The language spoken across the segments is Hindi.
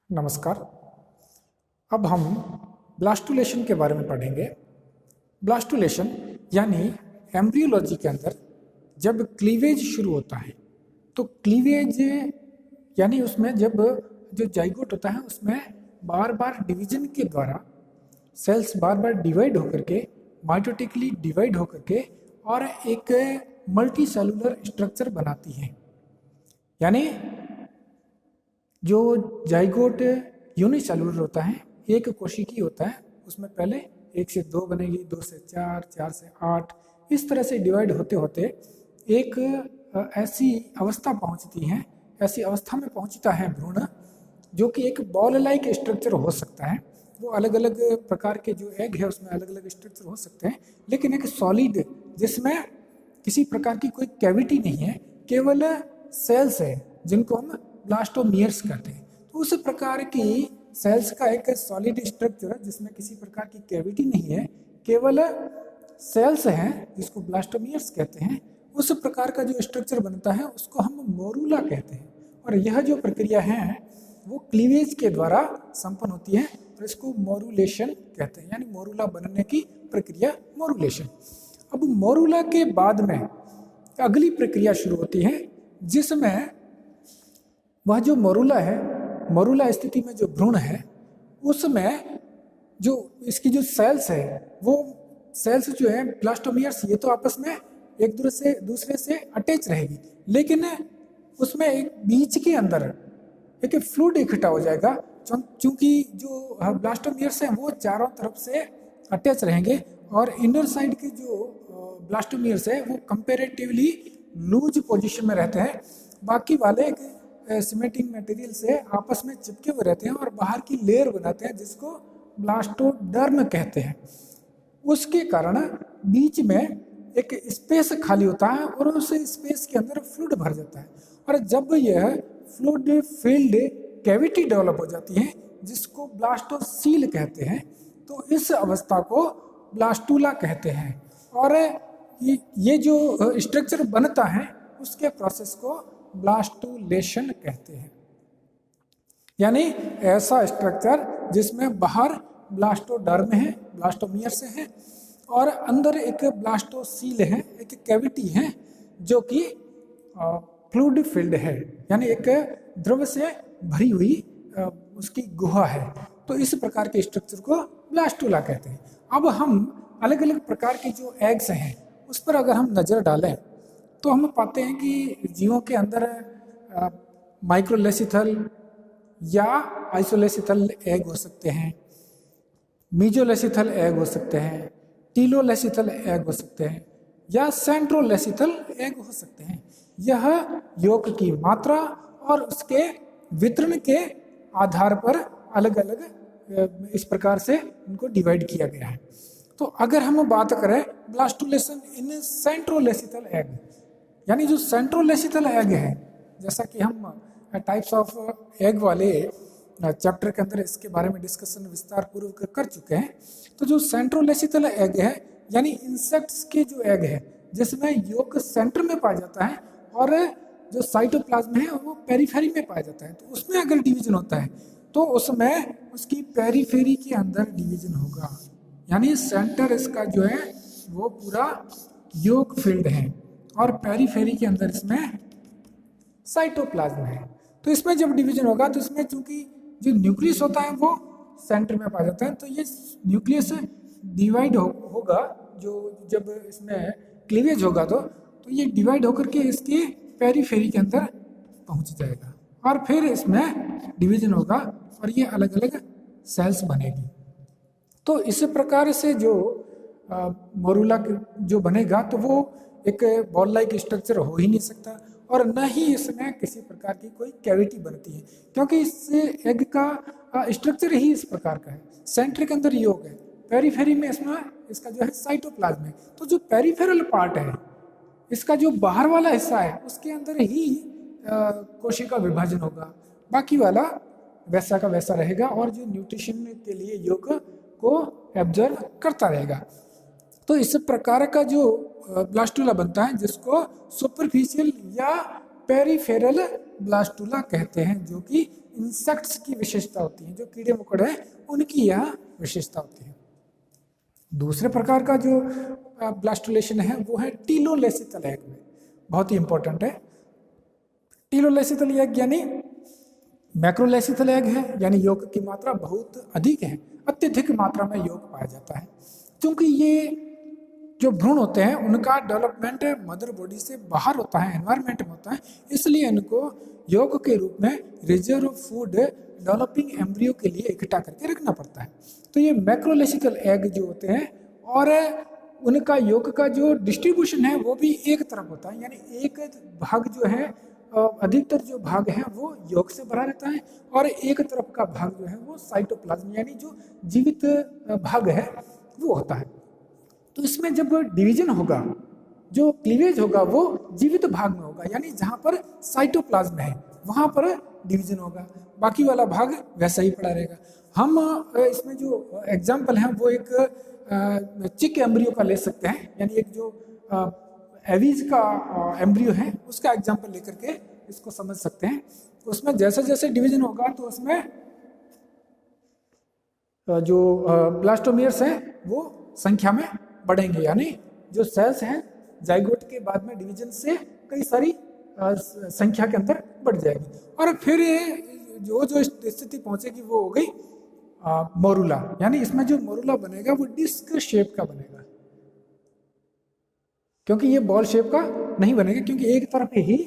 नमस्कार। अब हम ब्लास्टुलेशन के बारे में पढ़ेंगे। ब्लास्टुलेशन यानी एम्ब्रियोलॉजी के अंदर जब क्लीवेज शुरू होता है तो क्लीवेज यानी उसमें जब जो जाइगोट होता है उसमें बार बार डिवीजन के द्वारा सेल्स बार बार डिवाइड होकर के माइटोटिकली डिवाइड होकर के और एक मल्टी सेलुलर स्ट्रक्चर बनाती हैं। यानी जो जाइगोट यूनिसेलुलर होता है, एक कोशिकी होता है, उसमें पहले 1 से 2 बनेगी, 2 से 4, 4 से 8, इस तरह से डिवाइड होते होते एक ऐसी अवस्था पहुंचती है, ऐसी अवस्था में पहुंचता है भ्रूण जो कि एक बॉल लाइक स्ट्रक्चर हो सकता है। वो अलग अलग प्रकार के जो एग है उसमें अलग अलग स्ट्रक्चर हो सकते हैं, लेकिन एक सॉलिड जिसमें किसी प्रकार की कोई कैविटी नहीं है, केवल सेल्स है जिनको हम ब्लास्टोमियर्स कहते हैं। तो उस प्रकार की सेल्स का एक सॉलिड स्ट्रक्चर जिसमें किसी प्रकार की कैविटी नहीं है, केवल सेल्स हैं जिसको ब्लास्टोमियर्स कहते हैं, उस प्रकार का जो स्ट्रक्चर बनता है उसको हम मोरूला कहते हैं। और यह जो प्रक्रिया है वो क्लीवेज के द्वारा संपन्न होती है और इसको मोरुलेशन कहते हैं, यानी मोरूला बनने की प्रक्रिया मोरुलेशन। अब मोरूला के बाद में अगली प्रक्रिया शुरू होती है जिसमें वह जो मोरूला है, मोरूला स्थिति में जो भ्रूण है उसमें जो इसकी जो सेल्स है वो सेल्स जो है ब्लास्टोमियर्स, ये तो आपस में एक दूसरे से अटैच रहेगी, लेकिन उसमें एक बीच के अंदर एक फ्लूइड इकट्ठा हो जाएगा। चूंकि जो ब्लास्टोमियर्स हैं वो चारों तरफ से अटैच रहेंगे और इनर साइड के जो ब्लास्टोमियर्स है वो कंपेरेटिवली लूज पोजीशन में रहते हैं, बाकी वाले एक सीमेंटिंग मटेरियल से आपस में चिपके हुए रहते हैं और बाहर की लेयर बनाते हैं जिसको ब्लास्टोडर्म कहते हैं। उसके कारण बीच में एक स्पेस खाली होता है और उस स्पेस के अंदर फ्लूइड भर जाता है, और जब यह फ्लूइड फील्ड कैविटी डेवलप हो जाती है जिसको ब्लास्टोसील कहते हैं, तो इस अवस्था को ब्लास्टूला कहते हैं। और ये जो स्ट्रक्चर बनता है उसके प्रोसेस को ब्लास्टुलेशन कहते हैं। यानी ऐसा स्ट्रक्चर जिसमें बाहर ब्लास्टोडर्म है, ब्लास्टोमियर्स है, और अंदर एक ब्लास्टोसील है, एक कैविटी है जो कि फ्लूइड फील्ड है, यानी एक द्रव से भरी हुई उसकी गुहा है। तो इस प्रकार के स्ट्रक्चर को ब्लास्टूला कहते हैं। अब हम अलग अलग प्रकार के जो एग्स हैं उस पर अगर हम नज़र डालें तो हम पाते हैं कि जीवों के अंदर माइक्रोलेसिथल या आइसोलेसिथल एग हो सकते हैं, मीजोलेसिथल एग हो सकते हैं, टीलोलेसिथल एग हो सकते हैं, या सेंट्रोलेसिथल एग हो सकते हैं। यह योग की मात्रा और उसके वितरण के आधार पर अलग अलग इस प्रकार से इनको डिवाइड किया गया है। तो अगर हम बात करें ब्लास्टुलेशन इन सेंट्रोलेसिथल एग, यानी जो सेंट्रोलेसिथल एग है, जैसा कि हम टाइप्स ऑफ एग वाले चैप्टर के अंदर इसके बारे में डिस्कशन विस्तार पूर्वक कर चुके हैं। तो जो सेंट्रोलेसिथल एग है यानी इंसेक्ट्स के जो एग है जिसमें योग सेंटर में पाया जाता है और जो साइटोप्लाज्म है वो पेरिफेरी में पाया जाता है, तो उसमें अगर डिवीजन होता है तो उसमें उसकी पेरिफेरी के अंदर डिवीजन होगा, यानी सेंटर इसका जो है वो पूरा योग फील्ड है और पेरिफेरी के अंदर इसमें साइटोप्लाज्म है। तो इसमें जब डिवीजन होगा तो इसमें चूंकि जो न्यूक्लियस होता है वो सेंटर में पाया जाता है, तो ये न्यूक्लियस डिवाइड होगा, जो जब इसमें क्लीवेज होगा तो ये डिवाइड होकर के इसके पेरिफेरी के अंदर पहुंच जाएगा और फिर इसमें डिवीजन होगा और ये अलग अलग सेल्स बनेगी। तो इस प्रकार से जो मोरूला जो बनेगा तो वो एक बॉल लाइक स्ट्रक्चर हो ही नहीं सकता और न ही इसमें किसी प्रकार की कोई कैविटी बनती है, क्योंकि इस एग का स्ट्रक्चर ही इस प्रकार का है। सेंटर के अंदर योग है, पेरिफेरी में इसमें इसका जो है साइटोप्लाज्म है, तो जो पेरिफेरल पार्ट है इसका जो बाहर वाला हिस्सा है उसके अंदर ही कोशिका विभाजन होगा, बाकी वाला वैसा का वैसा रहेगा और जो न्यूट्रिशन के लिए योग को एब्जर्व करता रहेगा। तो इस प्रकार का जो ब्लास्टूला बनता है जिसको सुपरफिशियल या पेरिफेरल ब्लास्टूला कहते हैं, जो कि इंसेक्ट्स की विशेषता होती है, जो कीड़े मकोड़े हैं उनकी यह विशेषता होती है। दूसरे प्रकार का जो ब्लास्टुलेशन है वो है टीलोलेसिथल एग में, बहुत ही इंपॉर्टेंट है। टीलोलेसिथल एग यानी मैक्रोलेसिथल एग है, यानी योग की मात्रा बहुत अधिक है, अत्यधिक मात्रा में योग पाया जाता है। क्योंकि ये जो भ्रूण होते हैं उनका डेवलपमेंट मदर बॉडी से बाहर होता है, एनवायरनमेंट में होता है, इसलिए इनको योग के रूप में रिजर्व फूड डेवलपिंग एम्ब्रियो के लिए इकट्ठा करके रखना पड़ता है। तो ये मैक्रोलेसिकल एग जो होते हैं और उनका योग का जो डिस्ट्रीब्यूशन है वो भी एक तरफ होता है, यानी एक भाग जो है अधिकतर जो भाग है वो योग से भरा रहता है और एक तरफ का भाग जो है वो साइटोप्लाज्म यानी जो जीवित भाग है वो होता है। तो इसमें जब डिवीजन होगा, जो क्लीवेज होगा वो जीवित भाग में होगा, यानी जहाँ पर साइटोप्लाज्म है वहाँ पर डिवीजन होगा, बाकी वाला भाग वैसा ही पड़ा रहेगा। हम इसमें जो एग्जाम्पल है वो एक चिक एम्ब्रियो का ले सकते हैं, यानी एक जो एवीज का एम्ब्रियो है उसका एग्जाम्पल लेकर के इसको समझ सकते हैं। उसमें जैसे जैसे डिवीजन होगा तो उसमें जो ब्लास्टोमियर्स हैं वो संख्या में बढ़ेंगे, यानी जो सेल्स हैं जाइगोट के बाद में डिवीजन से कई सारी संख्या के अंदर बढ़ जाएगी और फिर जो स्थिति पहुंचेगी वो हो गई मोरुला, यानी इसमें जो मोरुला बनेगा वो डिस्क शेप का बनेगा, क्योंकि ये बॉल शेप का नहीं बनेगा क्योंकि एक तरफ ही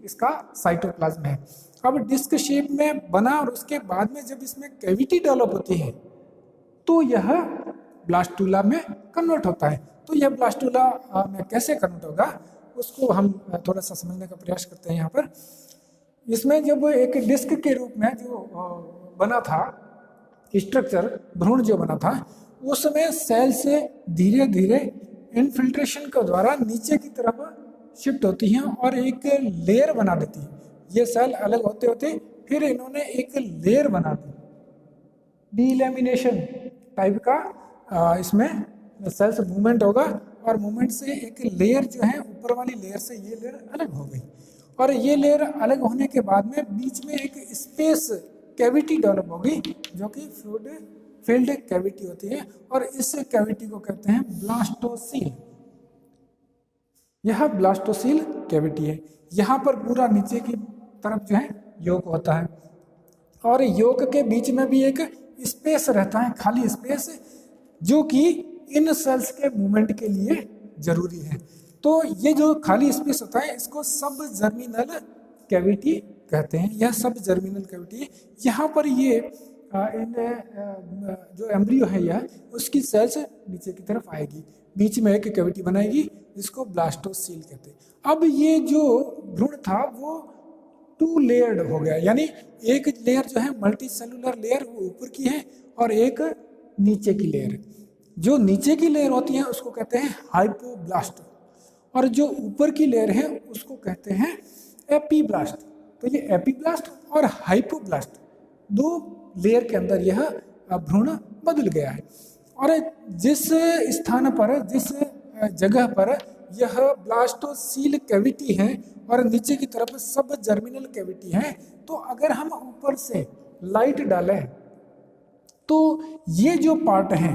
इसका साइटोप्लाज्म है। अब डिस्क शेप में बना और उसके बाद में जब इसमें कैविटी डेवलप होती है तो यह ब्लास्टुला में कन्वर्ट होता है। तो यह ब्लास्टुला में कैसे कन्वर्ट होगा उसको हम थोड़ा सा समझने का प्रयास करते हैं। यहाँ पर इसमें जब एक डिस्क के रूप में जो बना था स्ट्रक्चर, भ्रूण जो बना था, उस समय सेल से धीरे धीरे इनफिल्ट्रेशन के द्वारा नीचे की तरफ शिफ्ट होती हैं और एक लेयर बना देती है। ये सेल अलग होते होते फिर इन्होंने एक लेयर बना दी, डीलैमिनेशन टाइप का इसमें सेल्स मूवमेंट होगा और मूवमेंट से एक लेयर जो है ऊपर वाली लेयर से ये लेयर अलग हो गई और ये लेयर अलग होने के बाद में बीच में एक स्पेस कैविटी डेवलप होगी जो कि फ्लूइड फिल्ड कैविटी होती है और इस कैविटी को कहते हैं ब्लास्टोसील। यह ब्लास्टोसील कैविटी है। यहाँ पर पूरा नीचे की तरफ जो है योग होता है और योग के बीच में भी एक स्पेस रहता है, खाली स्पेस, जो कि इन सेल्स के मूवमेंट के लिए जरूरी है। तो ये जो खाली स्पेस होता है इसको सब जर्मिनल कैविटी कहते हैं। यह सब जर्मिनल कैविटी है। यहाँ पर ये इन जो एम्ब्रियो है यह उसकी सेल्स नीचे की तरफ आएगी, बीच में एक कैविटी बनाएगी जिसको ब्लास्टोसील कहते हैं। अब ये जो भ्रूण था वो 2 लेयर्ड हो गया, यानी एक लेयर जो है मल्टी सेलुलर लेयर वो ऊपर की है और एक नीचे की लेयर। जो नीचे की लेयर होती है उसको कहते हैं हाइपोब्लास्ट और जो ऊपर की लेयर है उसको कहते हैं एपीब्लास्ट। तो ये एपीब्लास्ट और हाइपोब्लास्ट 2 लेयर के अंदर यह भ्रूण बदल गया है और जिस स्थान पर, जिस जगह पर यह ब्लास्टोसील कैविटी है और नीचे की तरफ सब जर्मिनल कैविटी है, तो अगर हम ऊपर से लाइट डालें तो ये जो पार्ट है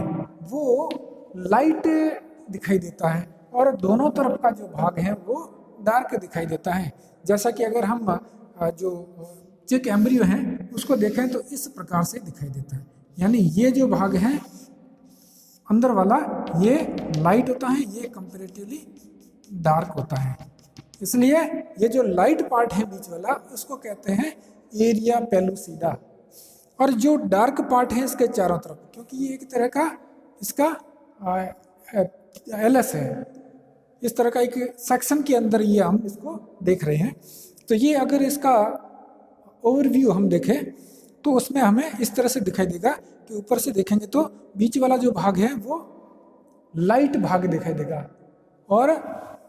वो लाइट दिखाई देता है और दोनों तरफ का जो भाग है वो डार्क दिखाई देता है। जैसा कि अगर हम जो चिक एम्ब्रियो है उसको देखें तो इस प्रकार से दिखाई देता है, यानी ये जो भाग है अंदर वाला ये लाइट होता है, ये कंपैरेटिवली डार्क होता है। इसलिए ये जो लाइट पार्ट है बीच वाला उसको कहते हैं एरिया पेलुसिडा और जो डार्क पार्ट है इसके चारों तरफ, क्योंकि ये एक तरह का इसका एलएस है, इस तरह का एक सेक्शन के अंदर ये हम इसको देख रहे हैं। तो ये अगर इसका ओवरव्यू हम देखें तो उसमें हमें इस तरह से दिखाई देगा कि ऊपर से देखेंगे तो बीच वाला जो भाग है वो लाइट भाग दिखाई देगा और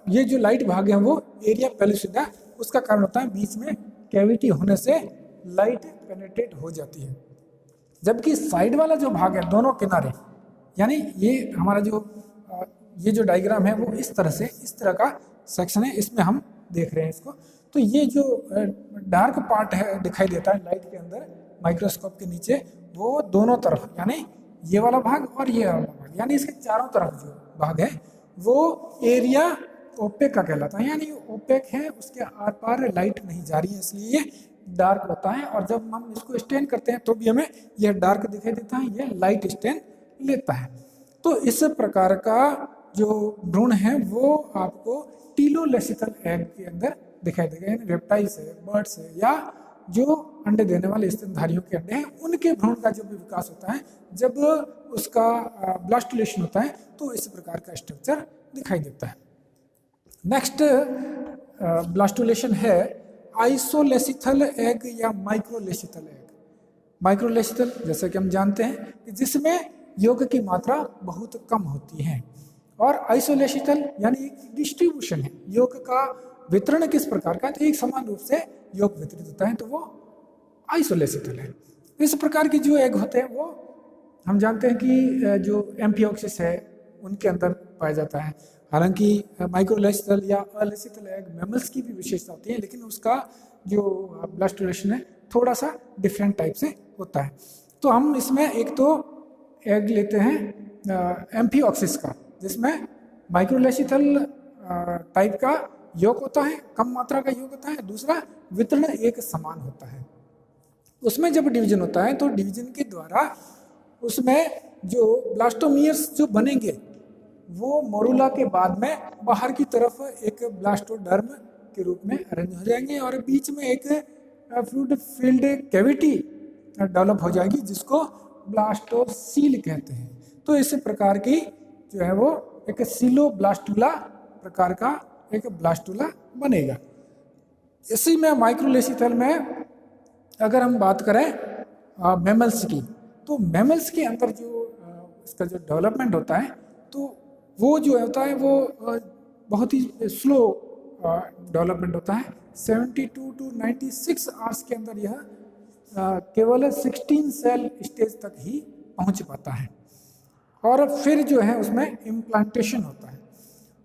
ये जो लाइट भाग है वो एरिया पेलुसिडा, उसका कारण होता है बीच में कैविटी होने से लाइट पेनिट्रेट हो जाती है। जबकि साइड वाला जो भाग है दोनों किनारे, यानी ये हमारा जो डायग्राम है वो इस तरह का सेक्शन है, इसमें हम देख रहे हैं इसको। तो ये जो डार्क पार्ट है दिखाई देता है लाइट के अंदर, माइक्रोस्कोप के नीचे वो दोनों तरफ, यानी ये वाला भाग और ये वाला भाग, यानी इसके चारों तरफ जो भाग है वो एरिया ओपेक का कहलाता है, यानी ओपेक है, उसके आर पार लाइट नहीं जा रही है, इसलिए ये डार्क होता है। और जब हम इसको स्टेन करते हैं तो भी हमें यह डार्क दिखाई देता है, यह लाइट स्टेन लेता है। तो इस प्रकार का जो भ्रूण है वो आपको टीलोलेसिथल एग के अंदर दिखाई देगा, यानी रेप्टाइल्स है, बर्ड्स है, या जो अंडे देने वाले स्तनधारियों के अंडे हैं उनके भ्रूण का जो भी विकास होता है, जब उसका ब्लास्टुलेशन होता है तो इस प्रकार का स्ट्रक्चर दिखाई देता है। नेक्स्ट ब्लास्टुलेशन है आइसोलेसिथल एग या माइक्रोलेसिथल एग। माइक्रोलेसिथल जैसे कि हम जानते हैं कि जिसमें योग की मात्रा बहुत कम होती है, और आइसोलेसिथल यानी एक डिस्ट्रीब्यूशन है, योग का वितरण किस प्रकार का, तो एक समान रूप से योग वितरित होता है, तो वो आइसोलेसिथल है। इस प्रकार के जो एग होते हैं वो हम जानते हैं कि जो एम्फियोक्सिस है उनके अंदर पाया जाता है। हालांकि माइक्रोलेसिथल या अलेसिथल एग मैमल्स की भी विशेषता होती है, लेकिन उसका जो ब्लास्टुलेशन है थोड़ा सा डिफरेंट टाइप से होता है। तो हम इसमें एक तो एग लेते हैं एम्फियोक्सिस का, जिसमें माइक्रोलेसिथल टाइप का योग होता है, कम मात्रा का योग होता है, दूसरा वितरण एक समान होता है। उसमें जब डिवीजन होता है तो डिवीजन के द्वारा उसमें जो ब्लास्टोमियर्स जो बनेंगे वो मोरुला के बाद में बाहर की तरफ एक ब्लास्टोडर्म के रूप में अरेंज हो जाएंगे, और बीच में एक फ्लूइड फील्ड कैविटी डेवलप हो जाएगी जिसको ब्लास्टोसील कहते हैं। तो इस प्रकार की जो है वो एक सिलोब्लास्टुला प्रकार का एक ब्लास्टुला बनेगा। इसी में माइक्रोलेसिथल में अगर हम बात करें मैमल्स की, तो मैमल्स के अंदर जो इसका जो डेवलपमेंट होता है तो वो जो होता है वो बहुत ही स्लो डेवलपमेंट होता है। 72 टू 96 आवर्स के अंदर यह केवल 16 सेल स्टेज तक ही पहुंच पाता है, और फिर जो है उसमें इम्प्लांटेशन होता है।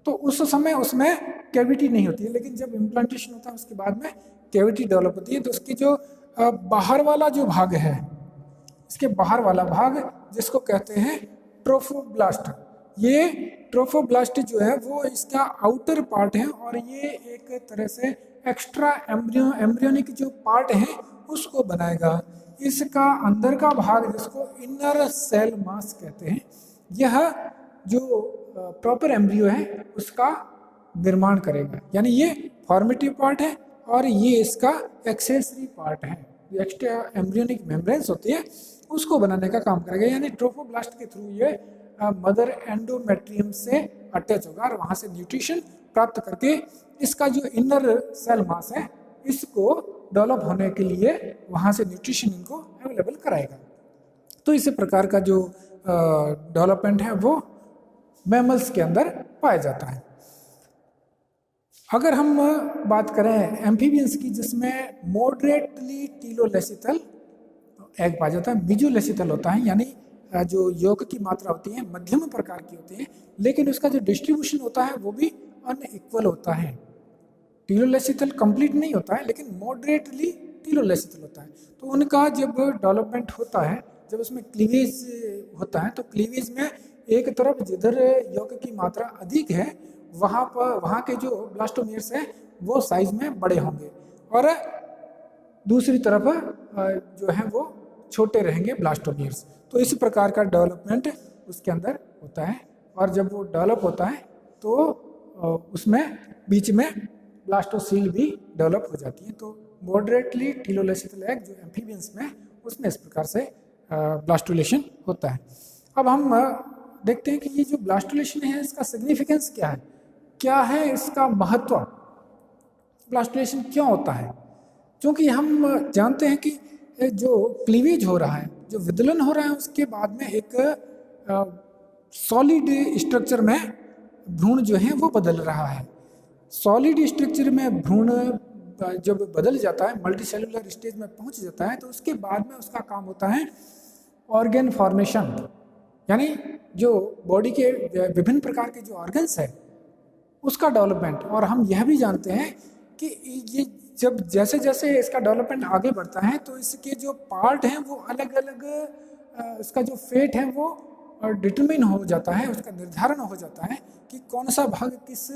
तो उस समय उसमें कैविटी नहीं होती है, लेकिन जब इम्प्लांटेशन होता है उसके बाद में कैविटी डेवलप होती है। तो उसकी जो बाहर वाला जो भाग है, इसके बाहर वाला भाग जिसको कहते हैं ट्रोफोब्लास्ट, ये ट्रोफोब्लास्ट जो है वो इसका आउटर पार्ट है, और ये एक तरह से एक्स्ट्रा एम्ब्रियोनिक जो पार्ट है उसको बनाएगा। इसका अंदर का भाग जिसको इनर सेल मास कहते हैं, यह जो प्रॉपर एम्ब्रियो है उसका निर्माण करेगा, यानी ये फॉर्मेटिव पार्ट है और ये इसका एक्सेसरी पार्ट है। एक्स्ट्रा एम्ब्रियोनिक मेम्ब्रेन्स होती है उसको बनाने का काम करेगा, यानी ट्रोफोब्लास्ट के थ्रू ये मदर एंडोमेट्रियम से अटैच होगा और वहाँ से न्यूट्रिशन प्राप्त करके इसका जो इनर सेल मास है इसको डेवलप होने के लिए वहाँ से न्यूट्रिशन इनको अवेलेबल कराएगा। तो इस प्रकार का जो डेवलपमेंट है वो मैमल्स के अंदर पाया जाता है। अगर हम बात करें एम्फीबियंस की, जिसमें मॉडरेटली टीलोलेसिथल एग पाया जाता है, मिजोलेसिथल होता है, यानी जो योग की मात्रा होती है मध्यम प्रकार की होती है, लेकिन उसका जो डिस्ट्रीब्यूशन होता है वो भी अनइक्वल होता है। टीलोलेसिथल कंप्लीट नहीं होता है, लेकिन मॉडरेटली टीलोलेसिथल होता है। तो उनका जब डेवलपमेंट होता है, जब उसमें क्लीवेज होता है, तो क्लीवेज में एक तरफ जिधर योग की मात्रा अधिक है वहाँ के जो ब्लास्टोमियर्स हैं वो साइज में बड़े होंगे, और दूसरी तरफ जो है वो छोटे रहेंगे ब्लास्टोमियर्स। तो इस प्रकार का डेवलपमेंट उसके अंदर होता है, और जब वो डेवलप होता है तो उसमें बीच में ब्लास्टोसील भी डेवलप हो जाती है। तो मॉडरेटली टीलोलेसिथल एग जो एम्फीबियंस में, उसमें इस प्रकार से ब्लास्टुलेशन होता है। अब हम देखते हैं कि ये जो ब्लास्टुलेशन है इसका सिग्निफिकेंस क्या है इसका महत्व, ब्लास्टुलेशन क्यों होता है। क्योंकि हम जानते हैं कि जो क्लीवेज हो रहा है, जो विदलन हो रहा है, उसके बाद में एक सॉलिड स्ट्रक्चर में भ्रूण जो है वो बदल रहा है। सॉलिड स्ट्रक्चर में भ्रूण जब बदल जाता है, मल्टीसेलुलर स्टेज में पहुंच जाता है, तो उसके बाद में उसका काम होता है ऑर्गन फॉर्मेशन, यानी जो बॉडी के विभिन्न प्रकार के जो ऑर्गन्स है उसका डेवलपमेंट। और हम यह भी जानते हैं कि ये जब जैसे जैसे इसका डेवलपमेंट आगे बढ़ता है तो इसके जो पार्ट हैं वो अलग अलग, इसका जो फेट है वो डिटरमिन हो जाता है, उसका निर्धारण हो जाता है कि कौन सा भाग किस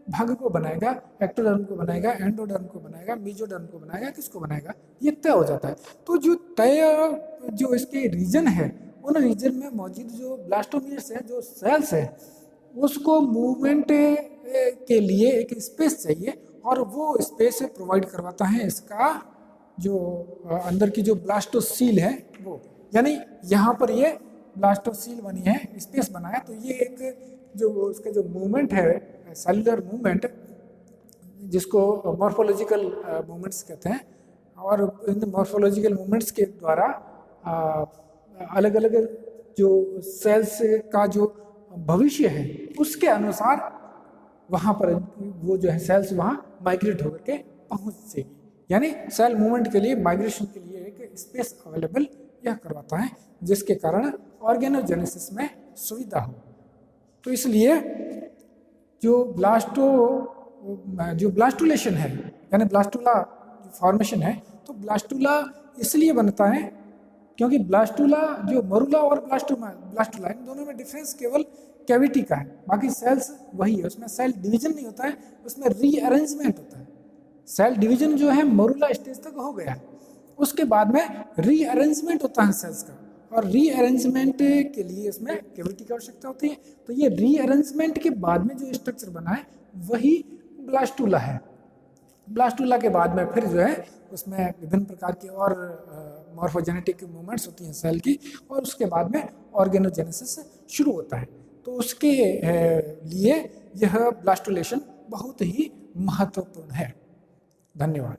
भाग को बनाएगा, एक्टोडर्म को बनाएगा, एंडोडर्म को बनाएगा, मेसोडर्म को बनाएगा, किसको बनाएगा, ये तय हो जाता है। तो जो तय जो इसके रीजन है, उन रीजन में मौजूद जो ब्लास्टोमियर्स है, जो सेल्स है, उसको मूवमेंट के लिए एक स्पेस चाहिए और वो स्पेस प्रोवाइड करवाता है इसका जो अंदर की जो ब्लास्टोसील है वो। यानी यहाँ पर ये ब्लास्टोसील बनी है, स्पेस बना है, तो ये एक जो उसका जो मूवमेंट है, सेलुलर मूवमेंट, जिसको मॉर्फोलॉजिकल मूवमेंट्स कहते हैं, और इन मॉर्फोलॉजिकल मूवमेंट्स के द्वारा अलग अलग जो सेल्स का जो भविष्य है उसके अनुसार वहाँ पर वो जो है सेल्स वहाँ माइग्रेट होकर के पहुँच जाएगी। यानी सेल मूवमेंट के लिए, माइग्रेशन के लिए एक स्पेस अवेलेबल यह करवाता है, जिसके कारण ऑर्गेनोजेनेसिस में सुविधा हो। तो इसलिए जो ब्लास्टुलेशन है, यानी ब्लास्टुला फॉर्मेशन है, तो ब्लास्टुला इसलिए बनता है क्योंकि ब्लास्टुला जो मरुला और ब्लास्टुला इन दोनों में डिफरेंस केवल कैविटी का है, बाकी सेल्स वही है, उसमें सेल डिवीजन नहीं होता है, उसमें रीअरेंजमेंट होता है। सेल डिवीजन जो है मरुला स्टेज तक हो गया, उसके बाद में रीअरेंजमेंट होता है सेल्स का, और रीअरेंजमेंट के लिए इसमें कैविटी की आवश्यकता होती है। तो ये रीअरेंजमेंट के बाद में जो स्ट्रक्चर बना है वही ब्लास्टुला है। ब्लास्टुला के बाद में फिर जो है उसमें विभिन्न प्रकार की और मॉर्फोजेनेटिक मूवमेंट्स होती हैं सेल की, और उसके बाद में ऑर्गेनोजेनेसिस शुरू होता है। तो उसके लिए यह ब्लास्टुलेशन बहुत ही महत्वपूर्ण है। धन्यवाद।